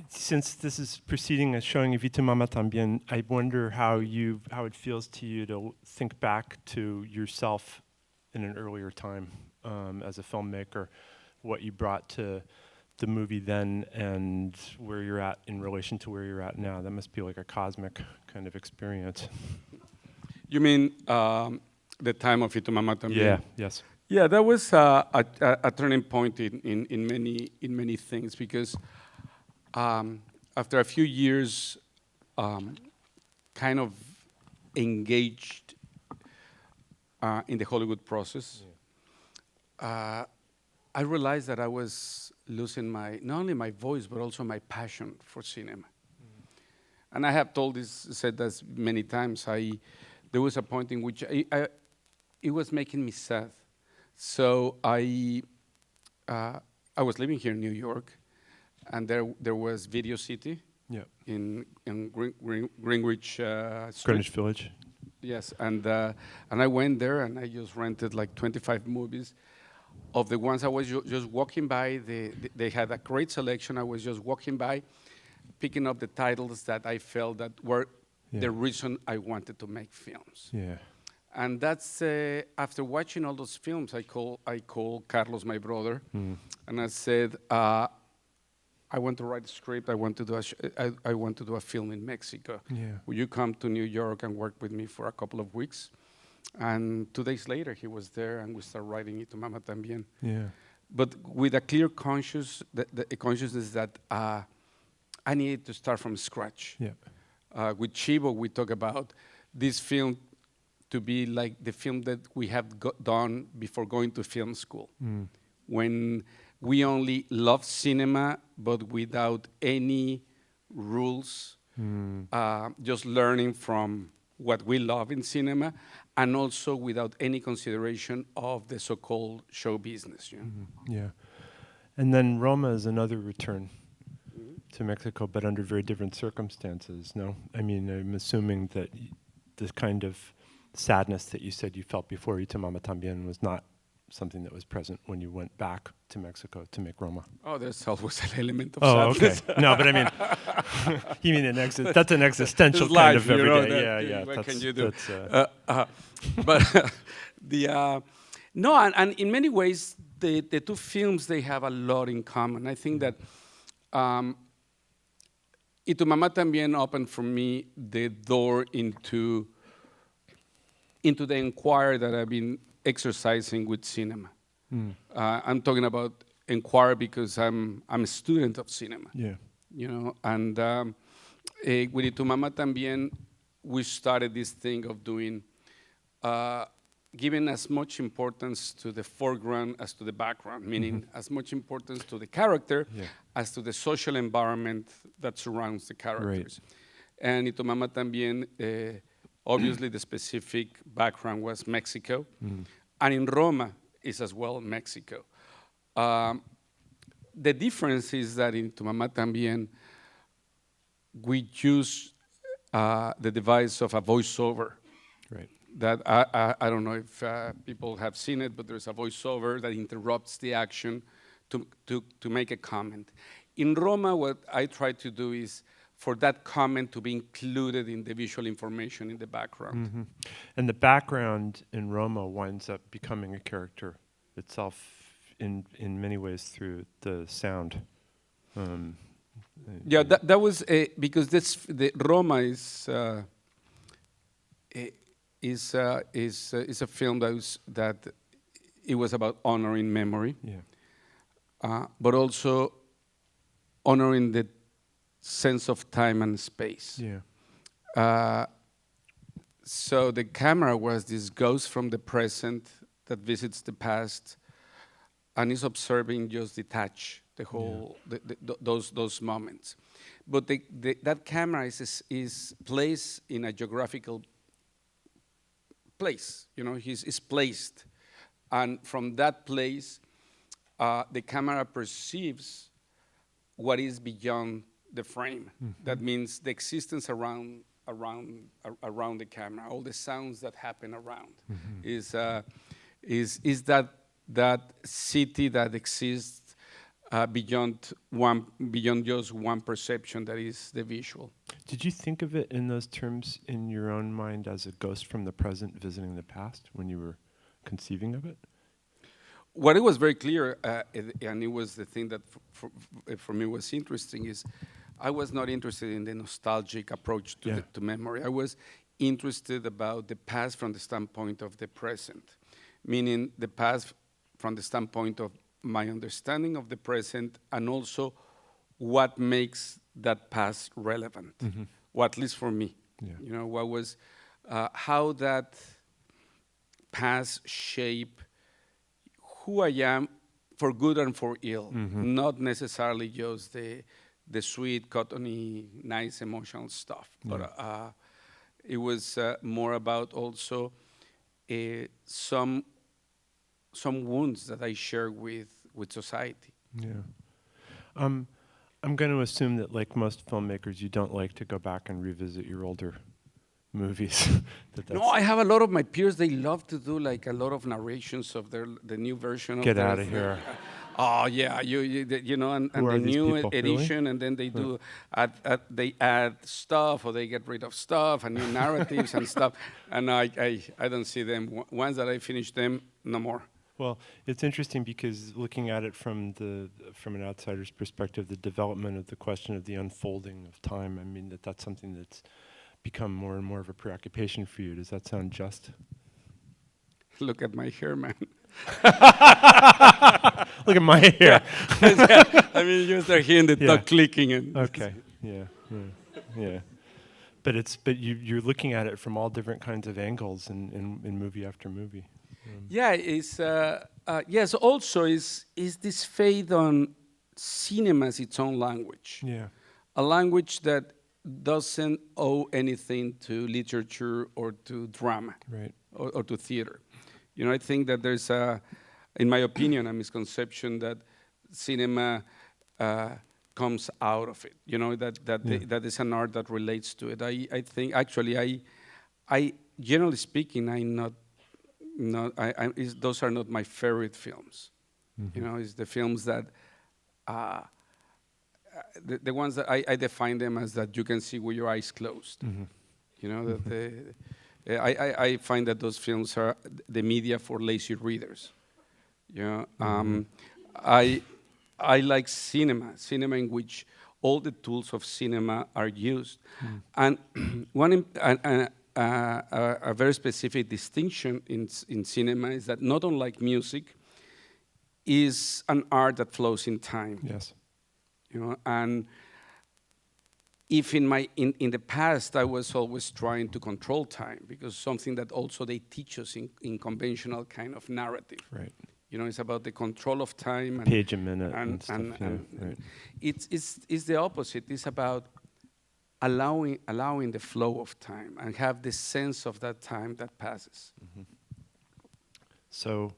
Since this is preceding a showing of Mamá También, I wonder how it feels to you to think back to yourself in an earlier time as a filmmaker, what you brought to the movie then and where you're at in relation to where you're at now. That must be like a cosmic kind of experience. You mean the time of Mamá También? Yeah, yes. Yeah, that was a turning point in many things, because after a few years kind of engaged in the Hollywood process, I realized that I was losing not only my voice, but also my passion for cinema. And I have said this many times. There was a point in which it was making me sad. So I was living here in New York, and there was Video City in Greenwich Street. Greenwich Village. Yes, and I went there and I just rented like 25 movies. Of the ones I was just walking by, they had a great selection. I was just walking by, picking up the titles that I felt that were the reason I wanted to make films. Yeah. And that's after watching all those films, I called Carlos, my brother, and I said, I want to write a script. I want to do a film in Mexico. Yeah. Will you come to New York and work with me for a couple of weeks? And 2 days later, he was there, and we started writing it to Mamá También. Yeah. But with a clear consciousness that I needed to start from scratch. Yeah. With Chivo, we talk about this film to be like the film that we have done before going to film school. When we only love cinema, but without any rules, just learning from what we love in cinema, and also without any consideration of the so-called show business. You know? Yeah. And then Roma is another return to Mexico, but under very different circumstances, no? I mean, I'm assuming that the kind of sadness that you said you felt before you to Mamá También was not something that was present when you went back to Mexico to make Roma. Oh, there's always an element of sadness. Okay. No, but I mean, you mean that's an existential kind of everyday. Yeah. What can you do? But no, and in many ways, the two films, they have a lot in common. I think that Y Tu Mamá También opened for me the door into the inquiry that I've been exercising with cinema. I'm talking about inquiry because I'm a student of cinema. Yeah. You know, and with Y Tu Mamá También, we started this thing of doing, giving as much importance to the foreground as to the background, meaning as much importance to the character as to the social environment that surrounds the characters. Right. And Y Tu Mamá También, obviously the specific background was Mexico, and in Roma is as well Mexico. The difference is that in Tu Mamá También, we use the device of a voiceover. Right. That I don't know if people have seen it, but there's a voiceover that interrupts the action to make a comment. In Roma, what I try to do is for that comment to be included in the visual information in the background. And the background in Roma winds up becoming a character itself in many ways through the sound. Yeah, that was because the Roma is a film that it was about honoring memory, but also honoring the sense of time and space. Yeah. So the camera was this ghost from the present that visits the past and is observing, just detached the whole those moments. But that camera is placed in a geographical place. You know, is placed, and from that place, the camera perceives what is beyond the frame. That means the existence around the camera, all the sounds that happen around, is that city that exists beyond just one perception that is the visual. Did you think of it in those terms in your own mind as a ghost from the present visiting the past when you were conceiving of it? What it was very clear, and it was the thing that for me was interesting, is I was not interested in the nostalgic approach to memory. I was interested about the past from the standpoint of the present, meaning the past from the standpoint of my understanding of the present, and also what makes that past relevant, or at least for me. You know, what was how that past shape who I am, for good and for ill, not necessarily just the sweet, cottony, nice emotional stuff, but it was more about also some wounds that I share with society. Yeah. I'm going to assume that, like most filmmakers, you don't like to go back and revisit your older movies. No, I have a lot of my peers. They love to do like a lot of narrations of the new version. Get out of here. Oh yeah, you know, and the new edition, really? And then they do they add stuff or they get rid of stuff and new narratives and stuff. And I don't see them. Once that I finish them, no more. Well, it's interesting because looking at it from an outsider's perspective, the development of the question of the unfolding of time. I mean that's something that's become more and more of a preoccupation for you. Does that sound just? Look at my hair, man. Look at my hair. I mean, you start hearing the dog clicking and. Okay. Yeah. But you're looking at it from all different kinds of angles in movie after movie. Yeah, it's yes. Also, is this faith on cinema as its own language? Yeah, a language that doesn't owe anything to literature or to drama, right, or to theater. You know, I think that there's in my opinion, a misconception that cinema comes out of it. You know, that is an art that relates to it. I think actually, I generally speaking, those are not my favorite films. You know, it's the films that the ones that I define them as that you can see with your eyes closed. You know, that I find that those films are the media for lazy readers. You know, I like cinema in which all the tools of cinema are used, and a very specific distinction in cinema is that not unlike music, is an art that flows in time. Yes. You know, and if in the past I was always trying to control time, because something that also they teach us in conventional kind of narrative. Right. You know, it's about the control of time. And page a minute and stuff. Right. It's the opposite. It's about allowing the flow of time and have the sense of that time that passes. So,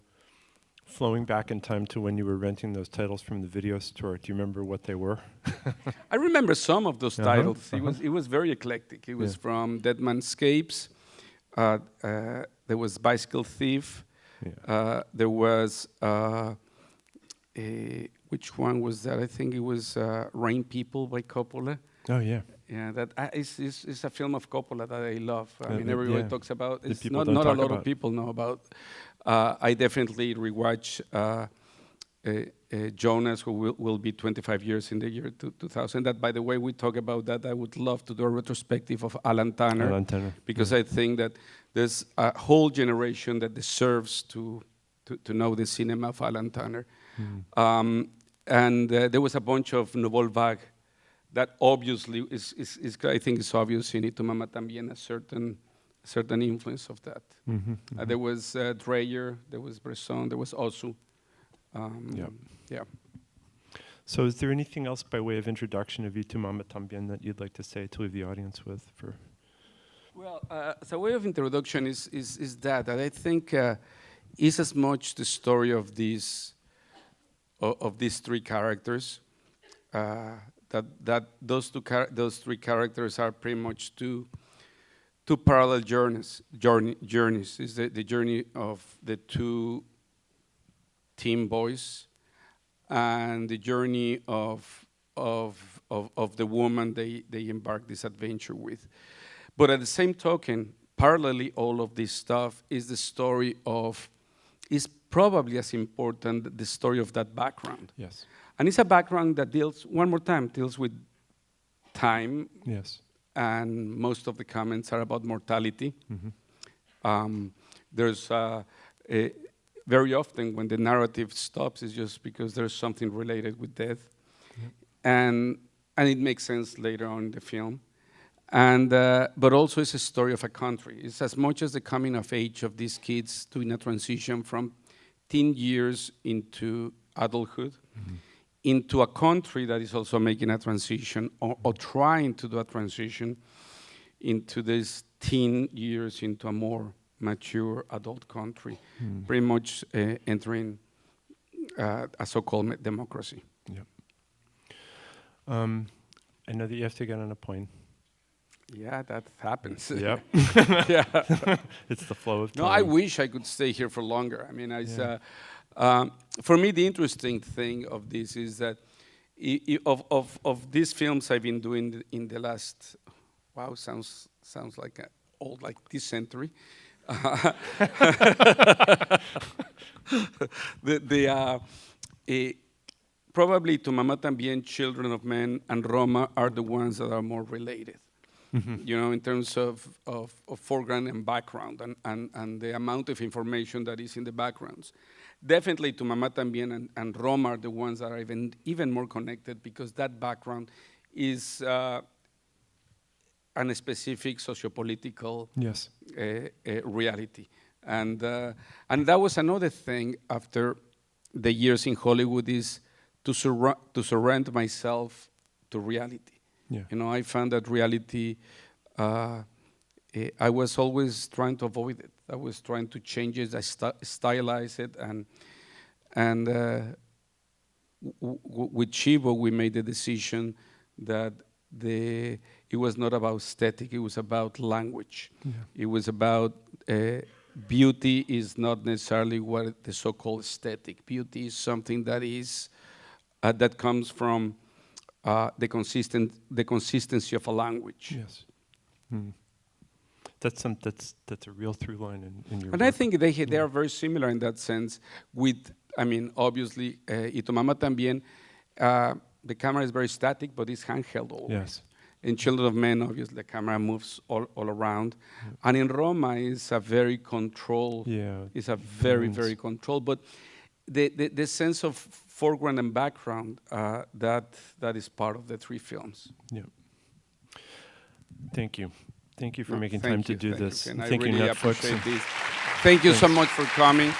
flowing back in time to when you were renting those titles from the video store, do you remember what they were? I remember some of those titles. It was very eclectic. It was from Dead Manscapes. There was Bicycle Thief. There was which one was that? I think it was Rain People by Coppola. Oh yeah. Yeah, that it's a film of Coppola that I love. I mean, everybody talks about. It's not a lot of people know about. I definitely rewatch Jonas, who will be 25 years in the year 2000. That, by the way, we talk about that. I would love to do a retrospective of Alan Tanner. Because I think that there's a whole generation that deserves to know the cinema of Alan Tanner. And there was a bunch of Nouvelle Vague that obviously is I think it's obvious in it to Mamá También, a certain influence of that. There was Dreyer, there was Bresson, there was Osu. Yeah. So is there anything else by way of introduction of you to Mamá También that you'd like to say to leave the audience with? Well, as a way of introduction is that I think is as much the story of these three characters. That those three characters are pretty much two parallel journeys. Is the journey of the two teen boys and the journey of the woman they embark this adventure with. But at the same token, parallelly, all of this stuff is the story of, is probably as important, the story of that background. Yes. And it's a background that deals, one more time, deals with time. Yes. And most of the comments are about mortality. There's very often when the narrative stops, it's just because there's something related with death. And it makes sense later on in the film. And, but also it's a story of a country. It's as much as the coming of age of these kids doing a transition from teen years into adulthood, into a country that is also making a transition or trying to do a transition into these teen years into a more mature adult country, pretty much entering a so-called democracy. Yep. I know that you have to get on a plane. Yeah, that happens. Yep. Yeah. It's the flow of time. No, I wish I could stay here for longer. I mean, for me, the interesting thing of this is that of these films I've been doing in the last, wow, sounds like old, like this century. Probably to Mamá También, Children of Men, and Roma are the ones that are more related. You know, in terms of foreground and background and the amount of information that is in the backgrounds. Definitely to Mamá También and Roma are the ones that are even more connected because that background is a specific sociopolitical reality. And that was another thing after the years in Hollywood is to surrender myself to reality. Yeah. You know, I found that reality, I was always trying to avoid it. I was trying to change it, I stylize it, and with Chivo, we made the decision that it was not about aesthetic, it was about language. Yeah. It was about beauty is not necessarily what the so-called aesthetic. Beauty is something that is that comes from the consistency of a language. Yes. That's a real through line in your And work. I think they are very similar in that sense with, I mean, obviously, Y Tu Mamá También, the camera is very static, but it's handheld always. Yes. In Children of Men, obviously, the camera moves all around. Yeah. And in Roma, it's a very controlled, it's a very, very controlled, but the sense of foreground and background, that is part of the three films. Yeah. Thank you. Thank you for making time to do this. I really appreciate this. Thank you so much for coming.